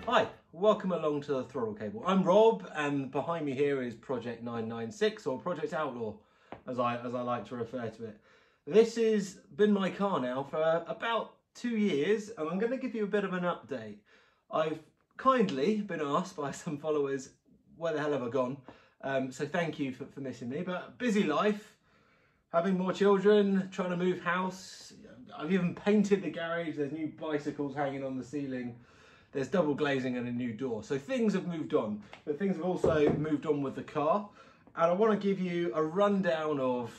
Hi, welcome along to the Throttle Cable. I'm Rob, and behind me here is Project 996, or Project Outlaw, as I like to refer to it. This has been my car now for about 2 years, and I'm going to give you a bit of an update. I've kindly been asked by some followers, where the hell have I gone? So thank you for missing me, but busy life, having more children, trying to move house. I've even painted the garage, there's new bicycles hanging on the ceiling. There's double glazing and a new door. So things have moved on, but things have also moved on with the car. And I want to give you a rundown of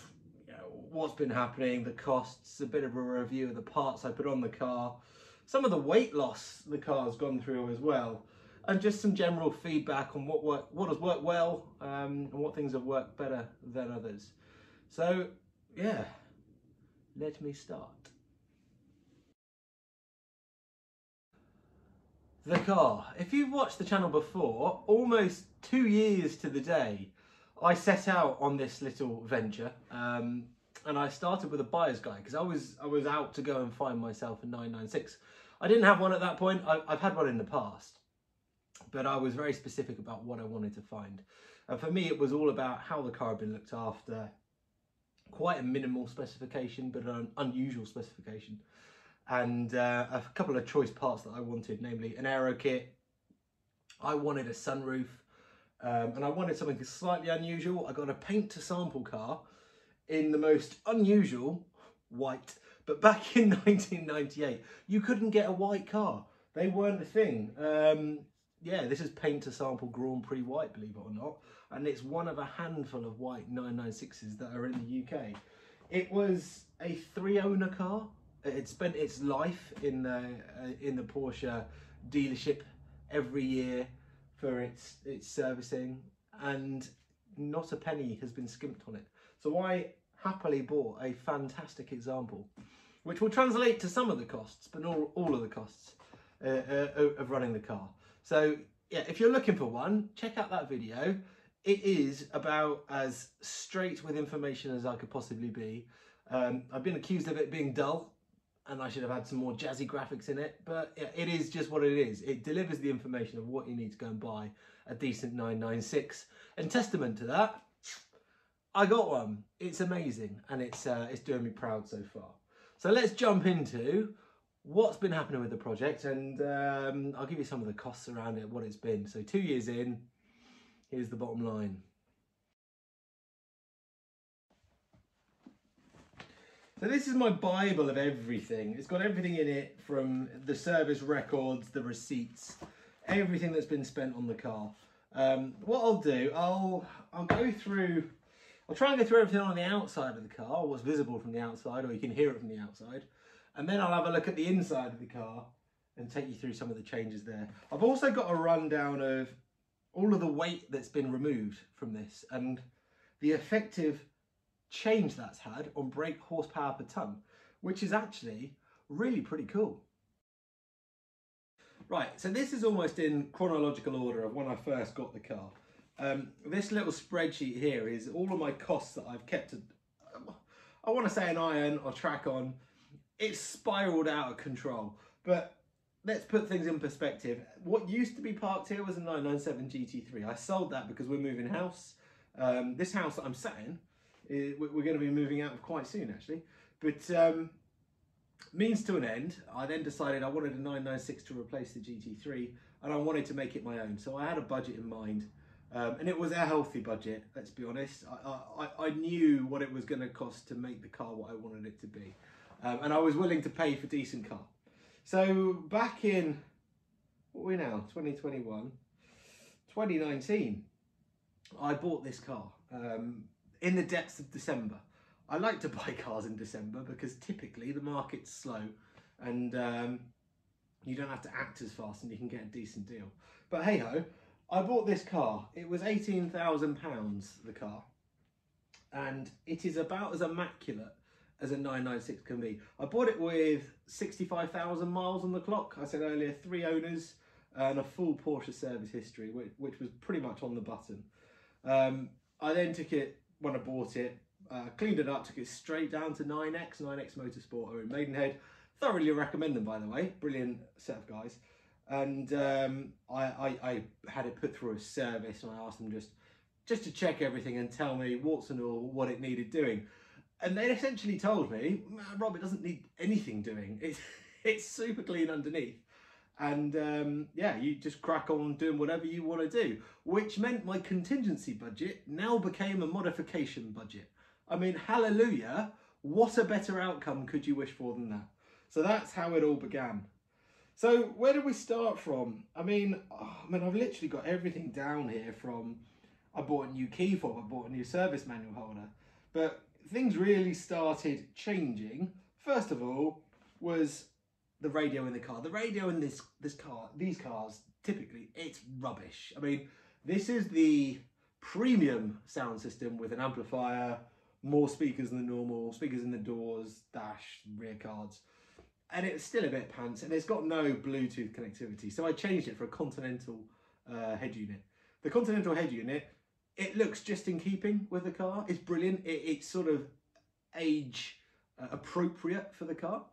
what's been happening, the costs, a bit of a review of the parts I put on the car, some of the weight loss the car's gone through as well, and just some general feedback on what has worked well and what things have worked better than others. So yeah, let me start. The car. If you've watched the channel before, almost 2 years to the day, I set out on this little venture, and I started with a buyer's guide because I was out to go and find myself a 996. I didn't have one at that point. I've had one in the past, but I was very specific about what I wanted to find. And for me, it was all about how the car had been looked after. Quite a minimal specification, but an unusual specification. And a couple of choice parts that I wanted, namely an aero kit. I wanted a sunroof, and I wanted something slightly unusual. I got a paint to sample car in the most unusual white, but back in 1998 you couldn't get a white car. They weren't a thing. Yeah, this is paint to sample Grand Prix white, believe it or not, and it's one of a handful of white 996s that are in the UK. It was a 3-owner car. It spent its life in the Porsche dealership every year for its servicing, and not a penny has been skimped on it. So I happily bought a fantastic example, which will translate to some of the costs, but not all of the costs of running the car. So yeah, if you're looking for one, check out that video. It is about as straight with information as I could possibly be. I've been accused of it being dull, and I should have had some more jazzy graphics in it, but yeah, it is just what it is. It delivers the information of what you need to go and buy a decent 996. And testament to that, I got one. It's amazing, and it's doing me proud so far. So let's jump into what's been happening with the project, and I'll give you some of the costs around it, what it's been. So 2 years in, here's the bottom line. So this is my Bible of everything. It's got everything in it, from the service records, the receipts, everything that's been spent on the car. What I'll do, I'll go through, I'll try and go through everything on the outside of the car, what's visible from the outside, or you can hear it from the outside. And then I'll have a look at the inside of the car and take you through some of the changes there. I've also got a rundown of all of the weight that's been removed from this and the effective change that's had on brake horsepower per tonne, which is actually really pretty cool. Right, so this is almost in chronological order of when I first got the car. This little spreadsheet here is all of my costs that I've kept, I want to say an iron or track on. It's spiraled out of control, but let's put things in perspective. What used to be parked here was a 997 GT3. I sold that because we're moving house. This house that I'm sat in, we're going to be moving out of quite soon actually, but means to an end. I then decided I wanted a 996 to replace the GT3, and I wanted to make it my own. So I had a budget in mind, and it was a healthy budget, let's be honest. I knew what it was going to cost to make the car what I wanted it to be, and I was willing to pay for decent car. So back in, what are we now, 2021, 2019, I bought this car in the depths of December. I like to buy cars in December because typically the market's slow and you don't have to act as fast and you can get a decent deal. But hey ho, I bought this car. It was £18,000, the car. And it is about as immaculate as a 996 can be. I bought it with 65,000 miles on the clock. I said earlier, 3 owners and a full Porsche service history, which was pretty much on the button. I then took it, when I bought it, cleaned it up, took it straight down to 9X Motorsport are in Maidenhead. Thoroughly recommend them, by the way. Brilliant set of guys. And I had it put through a service, and I asked them just to check everything and tell me warts and all what it needed doing. And they essentially told me, Rob, it doesn't need anything doing. It's super clean underneath. And yeah, you just crack on doing whatever you want to do, which meant my contingency budget now became a modification budget. I mean, hallelujah, what a better outcome could you wish for than that? So that's how it all began. So where did we start from? I mean, I've literally got everything down here from, I bought a new key fob, I bought a new service manual holder, but things really started changing. First of all was the radio in the car. The radio in these cars, typically, it's rubbish. I mean, this is the premium sound system with an amplifier, more speakers than normal, speakers in the doors, dash, rear cards. And it's still a bit pants, and it's got no Bluetooth connectivity. So I changed it for a Continental head unit. The Continental head unit, it looks just in keeping with the car. It's brilliant. It's sort of age appropriate for the car.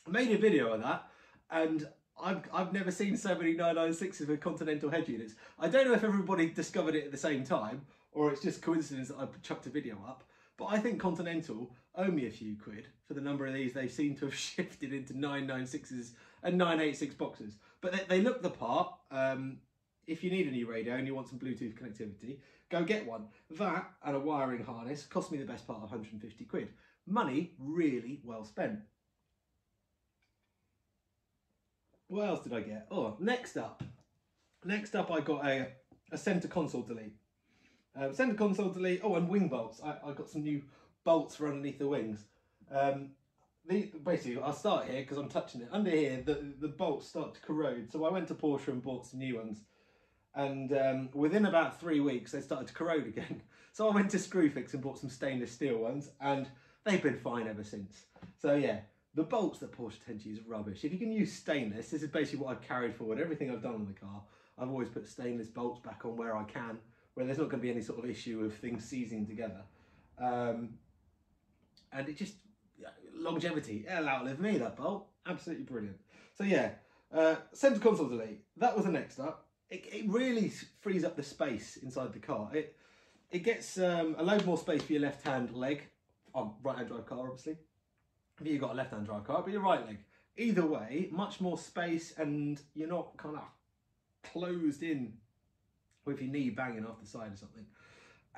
I made a video of that, and I've never seen so many 996s with Continental head units. I don't know if everybody discovered it at the same time, or it's just coincidence that I chucked a video up. But I think Continental owe me a few quid for the number of these they seem to have shifted into 996s and 986 boxes. But they look the part. If you need a new radio and you want some Bluetooth connectivity, go get one. That and a wiring harness cost me the best part of 150 quid. Money really well spent. What else did I get? Oh, next up I got a centre console delete. Centre console delete, oh, and wing bolts. I got some new bolts for underneath the wings. Basically, I'll start here because I'm touching it. Under here, the bolts start to corrode. So I went to Porsche and bought some new ones. And within about 3 weeks, they started to corrode again. So I went to Screwfix and bought some stainless steel ones, and they've been fine ever since. So yeah, the bolts that Porsche tend to use are rubbish. If you can use stainless, this is basically what I've carried forward. Everything I've done on the car, I've always put stainless bolts back on where I can, where there's not going to be any sort of issue of things seizing together. And it just, longevity, it'll outlive me, that bolt. Absolutely brilliant. So yeah, centre console delete, that was the next up. It really frees up the space inside the car. It gets a load more space for your left-hand leg, on right-hand drive car obviously. If you've got a left-hand drive car, but your right leg. Either way, much more space, and you're not kind of closed in with your knee banging off the side or something.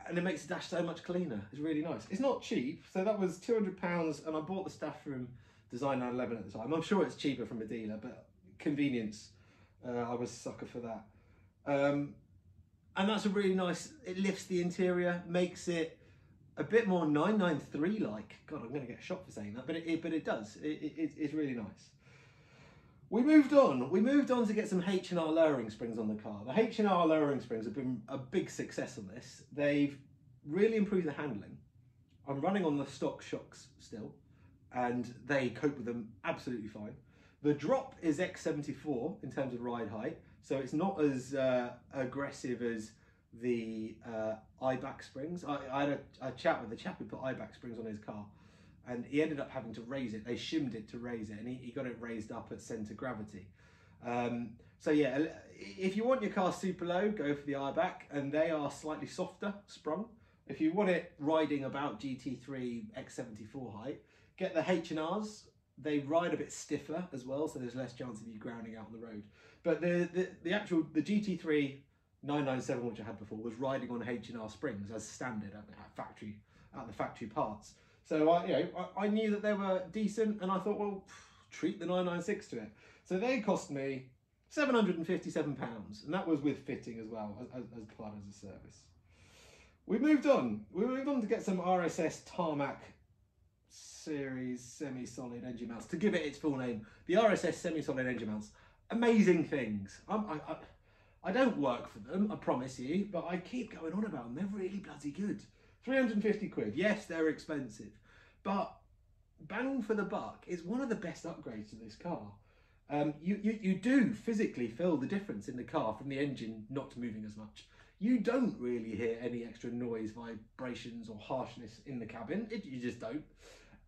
And it makes the dash so much cleaner. It's really nice. It's not cheap, so that was £200, and I bought the stuff from Design 911 at the time. I'm sure it's cheaper from a dealer, but convenience, I was a sucker for that. And that's a really nice, it lifts the interior, makes it a bit more 993-like. God, I'm going to get shot for saying that, but it does. It's really nice. We moved on to get some H&R lowering springs on the car. The H&R lowering springs have been a big success on this. They've really improved the handling. I'm running on the stock shocks still, and they cope with them absolutely fine. The drop is X74 in terms of ride height, so it's not as aggressive as the Eibach springs. I had a chat with the chap who put Eibach springs on his car, and he ended up having to raise it. They shimmed it to raise it, and he got it raised up at centre gravity. So yeah, if you want your car super low, go for the Eibach, and they are slightly softer sprung. If you want it riding about GT3 X74 height, get the H&Rs. They ride a bit stiffer as well, so there's less chance of you grounding out on the road. But the GT3 997, which I had before, was riding on H&R springs as standard at the factory parts. So I knew that they were decent, and I thought, well, treat the 996 to it. So they cost me £757, and that was with fitting as well as part of the service. We moved on to get some RSS tarmac series semi-solid engine mounts, to give it its full name, the RSS semi-solid engine mounts. Amazing things. I don't work for them, I promise you, but I keep going on about them. They're really bloody good. 350 quid. Yes, they're expensive, but bang for the buck is one of the best upgrades to this car. You do physically feel the difference in the car from the engine not moving as much. You don't really hear any extra noise, vibrations or harshness in the cabin. You just don't.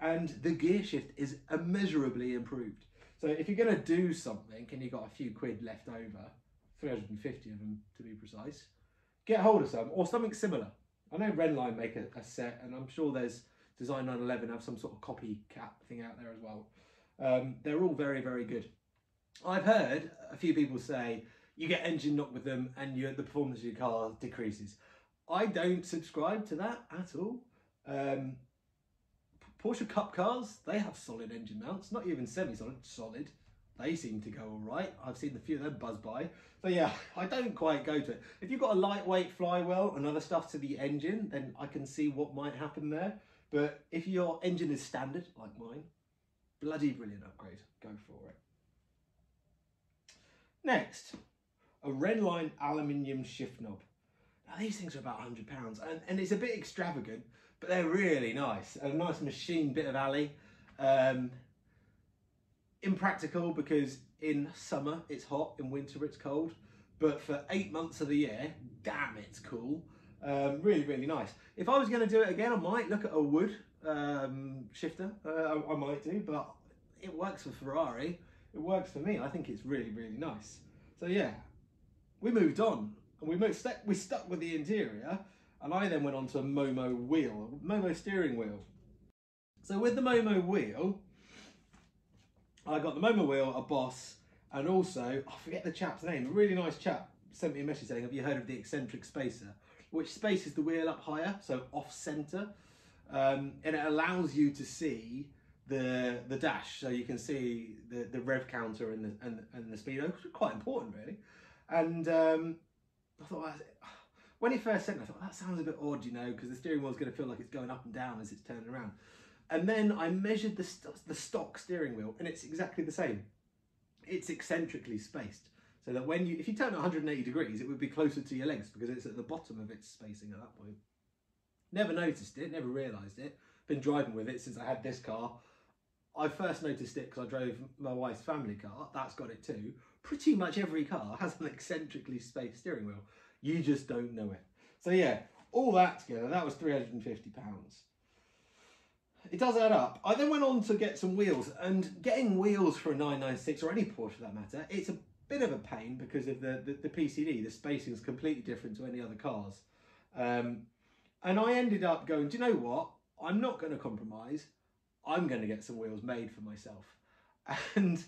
And the gear shift is immeasurably improved. So if you're going to do something and you've got a few quid left over, 350 of them to be precise, get hold of some or something similar. I know Rennline make a set, and I'm sure there's Design 911 have some sort of copycat thing out there as well. They're all very, very good. I've heard a few people say you get engine knock with them and the performance of your car decreases. I don't subscribe to that at all. Porsche Cup cars, they have solid engine mounts, not even semi-solid, solid. They seem to go all right. I've seen a few of them buzz by. So yeah, I don't quite go to it. If you've got a lightweight flywheel and other stuff to the engine, then I can see what might happen there. But if your engine is standard, like mine, bloody brilliant upgrade. Go for it. Next, a Rennline aluminium shift knob. Now these things are about £100 and it's a bit extravagant, but they're really nice. A nice machine bit of alley. Impractical because in summer it's hot, in winter it's cold, but for 8 months of the year, damn, it's cool. Really, really nice. If I was going to do it again, I might look at a wood shifter. I might do, but it works for Ferrari. It works for me. I think it's really, really nice. So yeah, we moved on and we stuck with the interior, and I then went on to a Momo wheel, a Momo steering wheel. So with the Momo wheel, I got the Momo wheel, a Boss, and also, I forget the chap's name, a really nice chap sent me a message saying, have you heard of the eccentric spacer? Which spaces the wheel up higher, so off centre, and it allows you to see the dash, so you can see the rev counter and the speedo, which is quite important really. And I thought, when he first sent it, I thought that sounds a bit odd, you know, because the steering wheel is going to feel like it's going up and down as it's turning around. And then I measured the stock steering wheel, and it's exactly the same. It's eccentrically spaced, so that if you turn it 180 degrees, it would be closer to your legs because it's at the bottom of its spacing at that point. Never noticed it, never realised it. Been driving with it since I had this car. I first noticed it because I drove my wife's family car. That's got it too. Pretty much every car has an eccentrically spaced steering wheel. You just don't know it. So yeah, all that together, that was £350. It does add up. I then went on to get some wheels, and getting wheels for a 996 or any Porsche for that matter, it's a bit of a pain because of the PCD. The spacing is completely different to any other cars. And I ended up going, do you know what? I'm not going to compromise. I'm going to get some wheels made for myself. And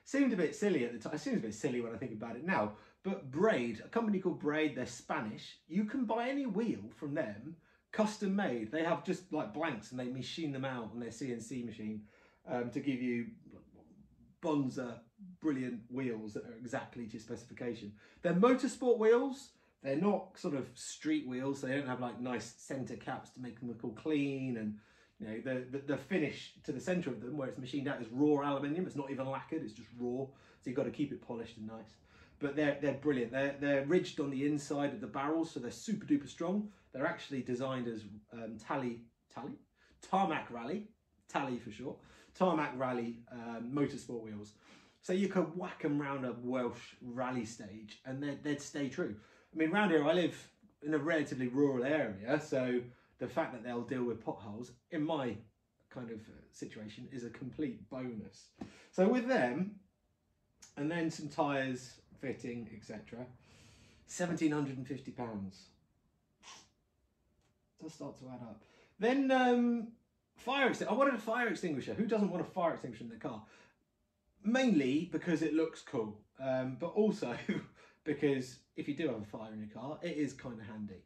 seemed a bit silly at the time. It seems a bit silly when I think about it now. But Braid, a company called Braid, they're Spanish. You can buy any wheel from them, custom made. They have just like blanks and they machine them out on their CNC machine to give you bonza brilliant wheels that are exactly to your specification. They're motorsport wheels. They're not sort of street wheels. They don't have like nice center caps to make them look all clean, and you know the finish to the center of them where it's machined out is raw aluminium. It's not even lacquered, it's just raw, so you've got to keep it polished and nice. But they're brilliant. They're ridged on the inside of the barrels, so they're super duper strong. They're actually designed as Tarmac Rally, Tally for short, Tarmac Rally motorsport wheels. So you could whack them round a Welsh rally stage and they'd stay true. I mean, around here I live in a relatively rural area, so the fact that they'll deal with potholes in my kind of situation is a complete bonus. So with them, and then some tyres, fitting, etc., £1,750. Does start to add up. Then fire extinguisher. I wanted a fire extinguisher. Who doesn't want a fire extinguisher in their car? Mainly because it looks cool, but also because if you do have a fire in your car, it is kind of handy.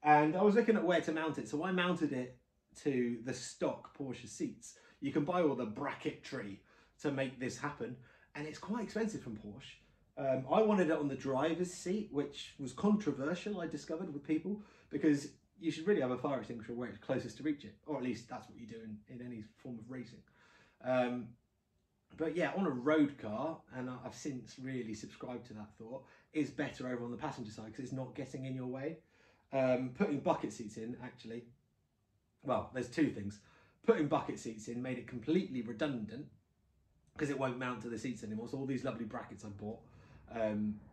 And I was looking at where to mount it, so I mounted it to the stock Porsche seats. You can buy all the bracketry to make this happen, and it's quite expensive from Porsche. I wanted it on the driver's seat, which was controversial, I discovered, with people, because you should really have a fire extinguisher where it's closest to reach it, or at least that's what you do in any form of racing. But yeah, on a road car, and I've since really subscribed to that thought, is better over on the passenger side because it's not getting in your way. Putting bucket seats in, actually, well, there's two things. Putting bucket seats in made it completely redundant because it won't mount to the seats anymore. So all these lovely brackets I bought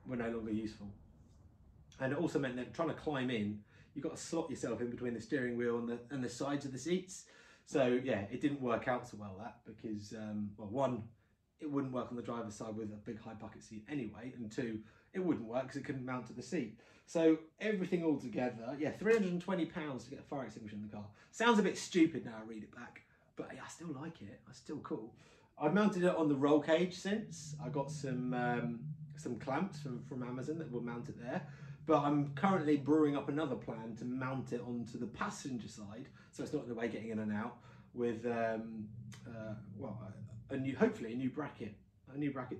were no longer useful. And it also meant that trying to climb in, you've got to slot yourself in between the steering wheel and the sides of the seats. So yeah, it didn't work out so well, that, because well, one, it wouldn't work on the driver's side with a big high bucket seat anyway, and two, it wouldn't work because it couldn't mount to the seat. So everything all together, yeah, £320 to get a fire extinguisher in the car. Sounds a bit stupid now I read it back, but yeah, I still like it. It's still cool. I've mounted it on the roll cage since. I got some clamps from Amazon that will mount it there. But I'm currently brewing up another plan to mount it onto the passenger side, so it's not in the way getting in and out, with well, hopefully a new bracket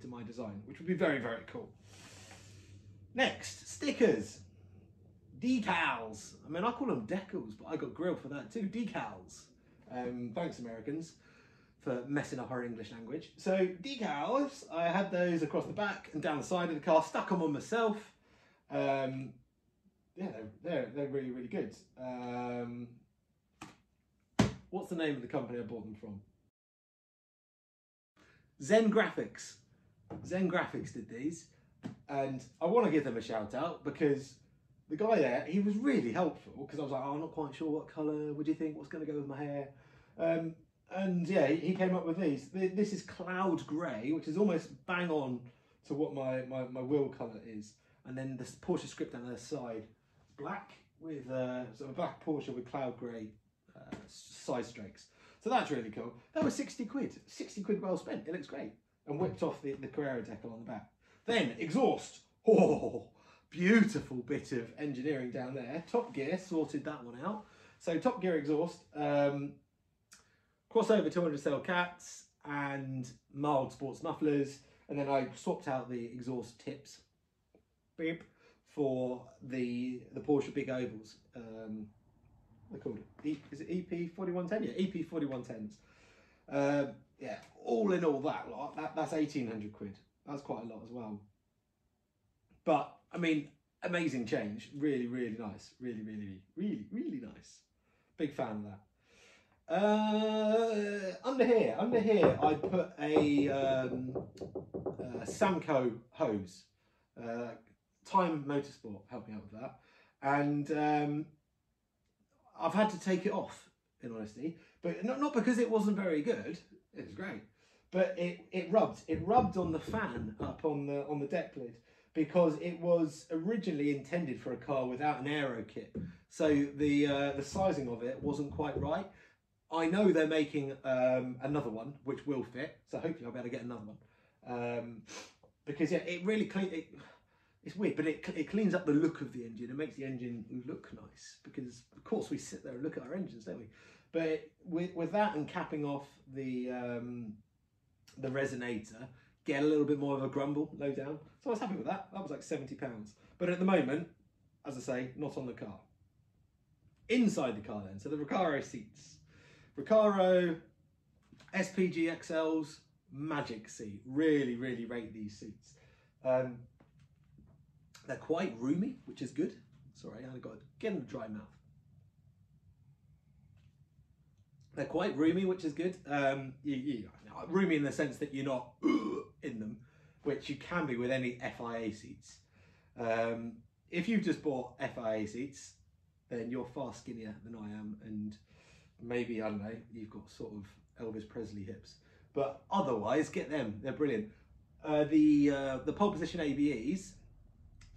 to my design, which would be very, very cool. Next, stickers, decals. I mean, I call them decals, but I got grilled for that too. Decals. Thanks, Americans, for messing up our English language. So decals, I had those across the back and down the side of the car. Stuck them on myself. Yeah, they're really, really good. What's the name of the company I bought them from? Zen Graphics. Zen Graphics did these, and I want to give them a shout out because the guy there, he was really helpful, because I was like, oh, I'm not quite sure what colour, what do you think, what's going to go with my hair? And yeah, he came up with these. This is cloud grey, which is almost bang on to what my wheel colour is. And then the Porsche script on the side, black with sort of a black Porsche with cloud grey side strakes. So that's really cool. That was 60 quid. 60 quid well spent. It looks great. And whipped off the Carrera decal on the back. Then exhaust. Oh, beautiful bit of engineering down there. Top Gear sorted that one out. So Top Gear exhaust, crossover 200 cell cats and mild sports mufflers. And then I swapped out the exhaust tips, beep, for the Porsche big ovals. They're called, is it EP 4110? Yeah, EP 4110s. Yeah, all in all that lot, that's 1,800 quid. That's quite a lot as well. But I mean, amazing change. Really, really nice. Really, really, really, really nice. Big fan of that. Under here, I put a Samco hose. Time Motorsport helped me out with that, and I've had to take it off, in honesty, but not because it wasn't very good. It was great, but it rubbed on the fan up on the deck lid, because it was originally intended for a car without an aero kit, so the sizing of it wasn't quite right. I know they're making another one which will fit, so hopefully I'll be able to get another one, because yeah, it really it's weird, but it cleans up the look of the engine. It makes the engine look nice, because of course we sit there and look at our engines, don't we? But with that and capping off the resonator, get a little bit more of a grumble low down. So I was happy with that. That was like £70. But at the moment, as I say, not on the car. Inside the car then, so the Recaro seats. Recaro SPG XLs, magic seat. Really, really rate these seats. They're quite roomy, which is good. Sorry, I've got to get in a dry mouth. They're quite roomy, which is good. Roomy in the sense that you're not in them, which you can be with any FIA seats. If you've just bought FIA seats, then you're far skinnier than I am, and maybe, I don't know, you've got sort of Elvis Presley hips. But otherwise, get them. They're brilliant. The pole position ABEs,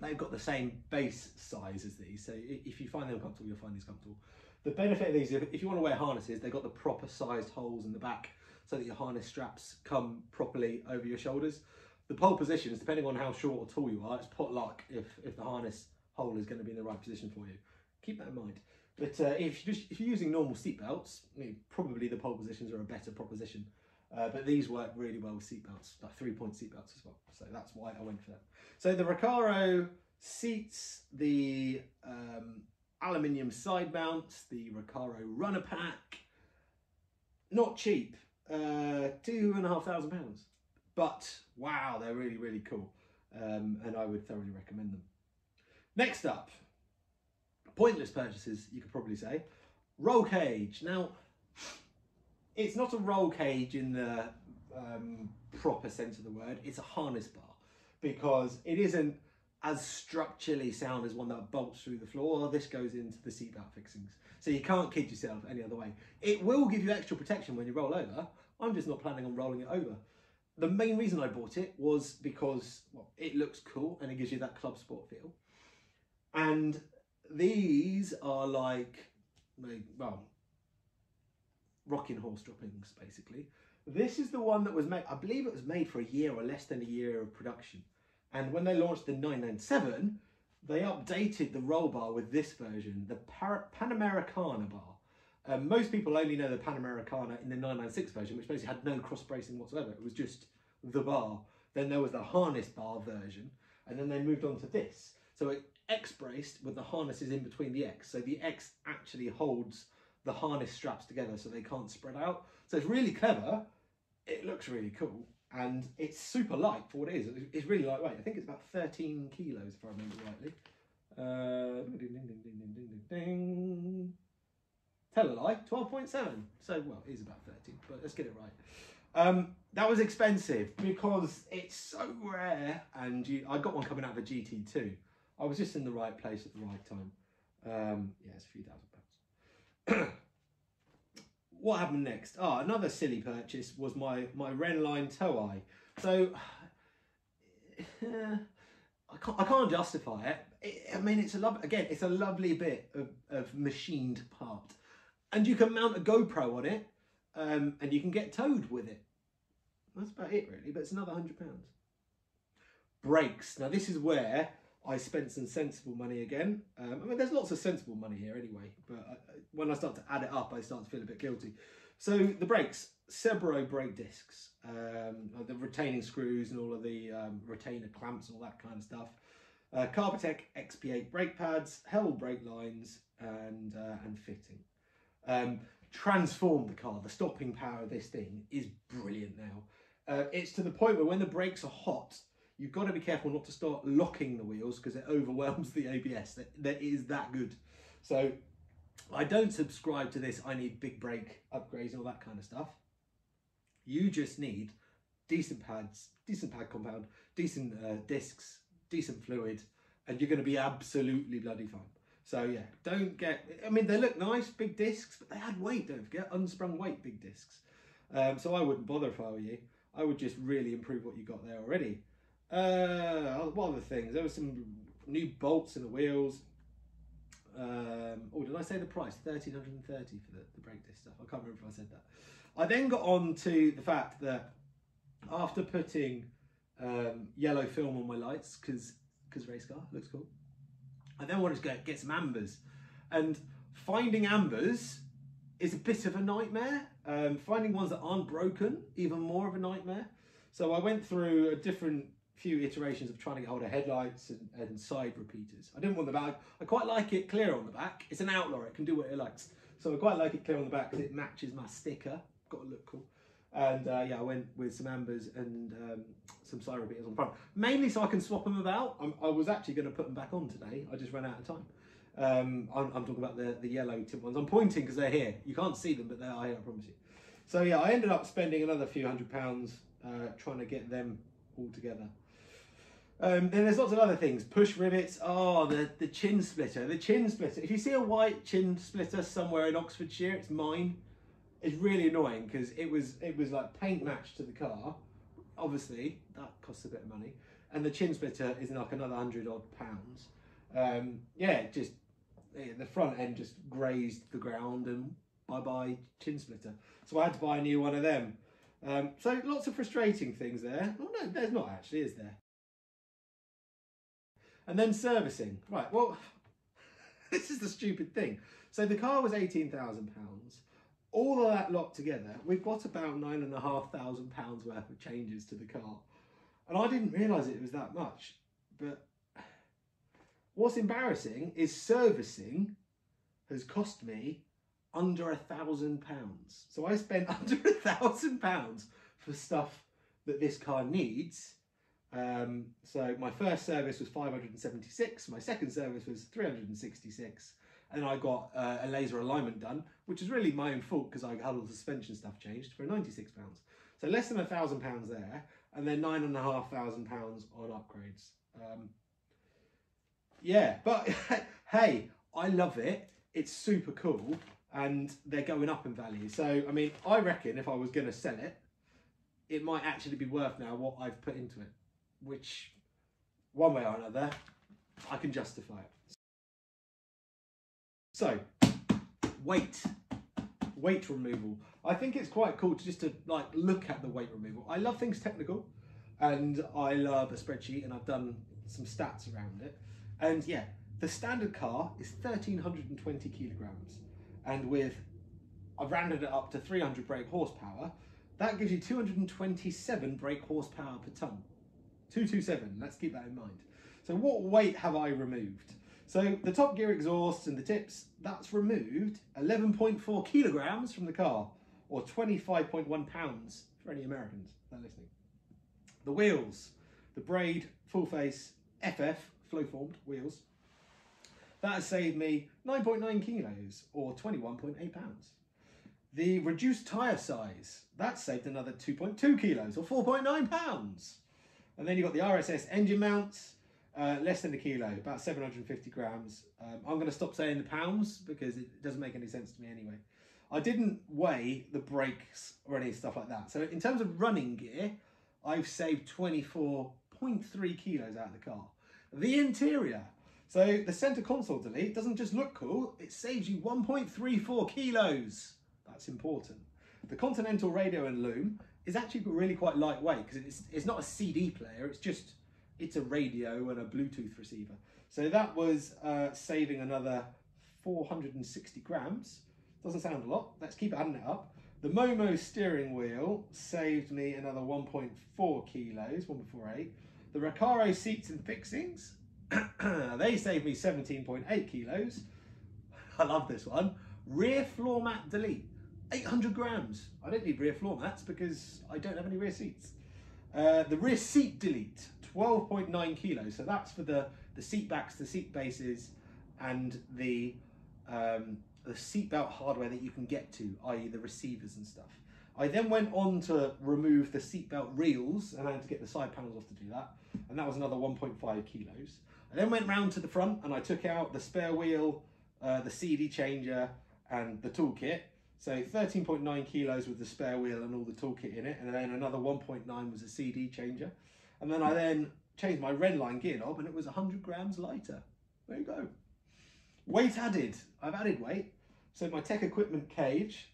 they've got the same base size as these, so if you find them comfortable, you'll find these comfortable. The benefit of these, if you want to wear harnesses, they've got the proper sized holes in the back so that your harness straps come properly over your shoulders. The pole positions, depending on how short or tall you are, it's pot luck if the harness hole is going to be in the right position for you. Keep that in mind. But if you're using normal seat belts, probably the pole positions are a better proposition. But these work really well with seat belts, like 3-point seat belts as well. So that's why I went for them. So the Recaro seats, the aluminium side mounts, the Recaro runner pack. Not cheap, £2,500. But wow, they're really, really cool. And I would thoroughly recommend them. Next up, pointless purchases, you could probably say. Roll cage. Now, it's not a roll cage in the proper sense of the word. It's a harness bar, because it isn't as structurally sound as one that bolts through the floor. This goes into the seatbelt fixings. So you can't kid yourself any other way. It will give you extra protection when you roll over. I'm just not planning on rolling it over. The main reason I bought it was because, well, it looks cool and it gives you that club sport feel. And these are like, well, rocking horse droppings, basically. This is the one that was made, I believe it was made for a year or less than a year of production. And when they launched the 997, they updated the roll bar with this version, the Panamericana bar. Most people only know the Panamericana in the 996 version, which basically had no cross bracing whatsoever. It was just the bar. Then there was the harness bar version, and then they moved on to this. So it X-braced with the harnesses in between the X. So the X actually holds the harness straps together so they can't spread out. So it's really clever. It looks really cool. And it's super light for what it is. It's really lightweight. I think it's about 13 kilos, if I remember rightly. Tell a lie, 12.7. So, well, it is about 13, but let's get it right. That was expensive because it's so rare. And I got one coming out of a GT2. I was just in the right place at the right time. Yeah, it's a few £1,000s. What happened next? Oh, another silly purchase was my Rennline tow eye. So I can't justify it. I mean, it's a lovely bit of machined part, and you can mount a GoPro on it, and you can get towed with it. That's about it, really. But it's another £100. Brakes. Now this is where I spent some sensible money again. I mean, there's lots of sensible money here anyway, but when I start to add it up, I start to feel a bit guilty. So the brakes, Sebro brake discs, the retaining screws and all of the retainer clamps and all that kind of stuff. Carbatec XP8 brake pads, Hell brake lines, and fitting. Transformed the car. The stopping power of this thing is brilliant now. It's to the point where when the brakes are hot, you've got to be careful not to start locking the wheels because it overwhelms the ABS. That is that good. So I don't subscribe to this, I need big brake upgrades and all that kind of stuff. You just need decent pads, decent pad compound, decent discs, decent fluid, and you're going to be absolutely bloody fine. So yeah, don't get, I mean, they look nice, big discs, but they add weight, don't forget, unsprung weight big discs. So I wouldn't bother if I were you. I would just really improve what you got there already. What other things? There were some new bolts in the wheels. Oh, did I say the price? $1,330 for the brake disc stuff. I can't remember if I said that. I then got on to the fact that after putting yellow film on my lights, because race car looks cool, I then wanted to get some ambers. And finding ambers is a bit of a nightmare. Finding ones that aren't broken, even more of a nightmare. So I went through a different few iterations of trying to get hold of headlights and side repeaters. I didn't want the back. I quite like it clear on the back. It's an Outlaw, it can do what it likes. So I quite like it clear on the back because it matches my sticker. Got to look cool. And yeah, I went with some ambers and some side repeaters on front. Mainly so I can swap them about. I was actually going to put them back on today. I just ran out of time. I'm talking about the yellow tip ones. I'm pointing because they're here. You can't see them, but they are here, I promise you. So yeah, I ended up spending another few £100 trying to get them all together. Then there's lots of other things. Push rivets. Oh, the chin splitter. The chin splitter. If you see a white chin splitter somewhere in Oxfordshire, it's mine. It's really annoying because it was like paint matched to the car. Obviously, that costs a bit of money. And the chin splitter is like another £100 odd. Yeah, the front end just grazed the ground and bye-bye chin splitter. So I had to buy a new one of them. So lots of frustrating things there. Oh no, there's not actually, is there? And then servicing. Right, well, this is the stupid thing. So the car was £18,000. All of that lot together, we've got about £9,500 worth of changes to the car. And I didn't realise it was that much. But what's embarrassing is servicing has cost me under £1,000. So I spent under £1,000 for stuff that this car needs. So my first service was 576, my second service was 366, and I got a laser alignment done, which is really my own fault because I had all the suspension stuff changed for £96. So less than £1,000 there, and then £9,500 on upgrades. Yeah, but hey, I love it. It's super cool, and they're going up in value. So, I mean, I reckon if I was going to sell it, it might actually be worth now what I've put into it, which one way or another, I can justify it. So, weight removal. I think it's quite cool to just to like look at the weight removal. I love things technical, and I love a spreadsheet, and I've done some stats around it. And yeah, the standard car is 1,320 kilograms, and I've rounded it up to 300 brake horsepower. That gives you 227 brake horsepower per ton. 227, let's keep that in mind. So what weight have I removed? So the top gear exhausts and the tips, that's removed 11.4 kilograms from the car, or 25.1 pounds for any Americans that are listening. The wheels, the braid, full face, FF, flow formed wheels, that has saved me 9.9 kilos, or 21.8 pounds. The reduced tyre size, that saved another 2.2 kilos, or 4.9 pounds. And then you've got the RSS engine mounts, less than a kilo, about 750 grams. I'm going to stop saying the pounds because it doesn't make any sense to me anyway. I didn't weigh the brakes or any stuff like that. So in terms of running gear, I've saved 24.3 kilos out of the car. The interior, so the center console delete doesn't just look cool, it saves you 1.34 kilos. That's important. The Continental radio and loom is actually really quite lightweight because it's not a CD player, it's a radio and a Bluetooth receiver. So that was saving another 460 grams. Doesn't sound a lot, let's keep adding it up. The Momo steering wheel saved me another 1.4 kilos, 1.48. The Recaro seats and fixings, they saved me 17.8 kilos. I love this one. Rear floor mat delete, 800 grams. I don't need rear floor mats because I don't have any rear seats. The rear seat delete, 12.9 kilos. So that's for the seat backs, the seat bases, and the seatbelt hardware that you can get to, i.e. the receivers and stuff. I then went on to remove the seatbelt reels, and I had to get the side panels off to do that, and that was another 1.5 kilos. I then went round to the front and I took out the spare wheel, the CD changer, and the toolkit. So 13.9 kilos with the spare wheel and all the toolkit in it, and then another 1.9 was a CD changer. And then I then changed my Renline gear knob and it was 100 grams lighter. There you go. Weight added, I've added weight. So my tech equipment cage,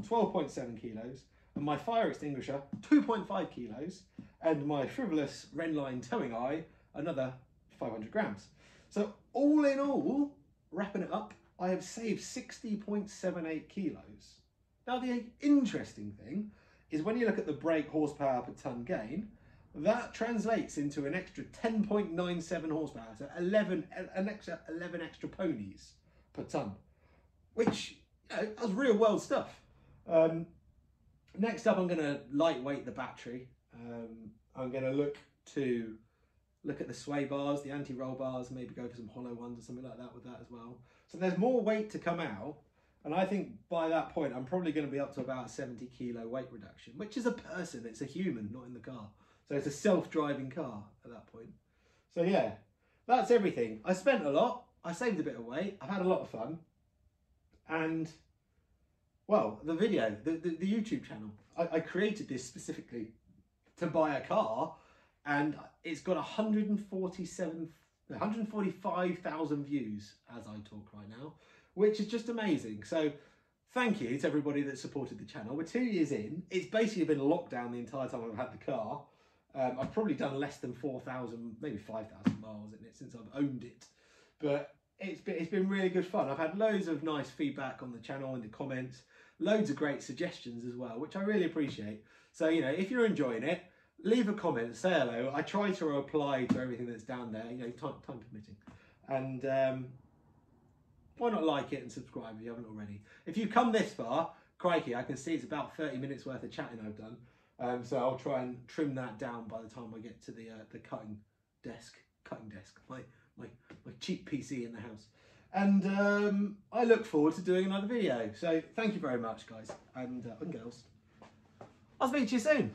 12.7 kilos, and my fire extinguisher, 2.5 kilos, and my frivolous Renline towing eye, another 500 grams. So all in all, wrapping it up, I have saved 60.78 kilos. Now the interesting thing is when you look at the brake horsepower per ton gain, that translates into an extra 10.97 horsepower, so 11 extra ponies per ton, which, you know, that's real world stuff. Next up, I'm going to lightweight the battery. I'm going to look at the sway bars, the anti-roll bars, maybe go for some hollow ones or something like that with that as well. So there's more weight to come out, and I think by that point I'm probably going to be up to about a 70 kilo weight reduction, which is a person, it's a human, not in the car. So it's a self-driving car at that point. So yeah, that's everything. I spent a lot, I saved a bit of weight, I've had a lot of fun, and well, the video, the YouTube channel, I created this specifically to buy a car, and it's got 145,000 views as I talk right now, which is just amazing. So thank you to everybody that supported the channel. We're 2 years in. It's basically been locked down the entire time I've had the car. I've probably done less than 4,000, maybe 5,000 miles in it since I've owned it. But it's been really good fun. I've had loads of nice feedback on the channel in the comments, loads of great suggestions as well, which I really appreciate. So, you know, if you're enjoying it, leave a comment, say hello. I try to reply to everything that's down there, you know, time permitting. And why not like it and subscribe if you haven't already. If you've come this far, crikey, I can see it's about 30 minutes worth of chatting I've done. So I'll try and trim that down by the time I get to the cutting desk, my cheap PC in the house. And I look forward to doing another video. So thank you very much, guys and girls. I'll speak to you soon.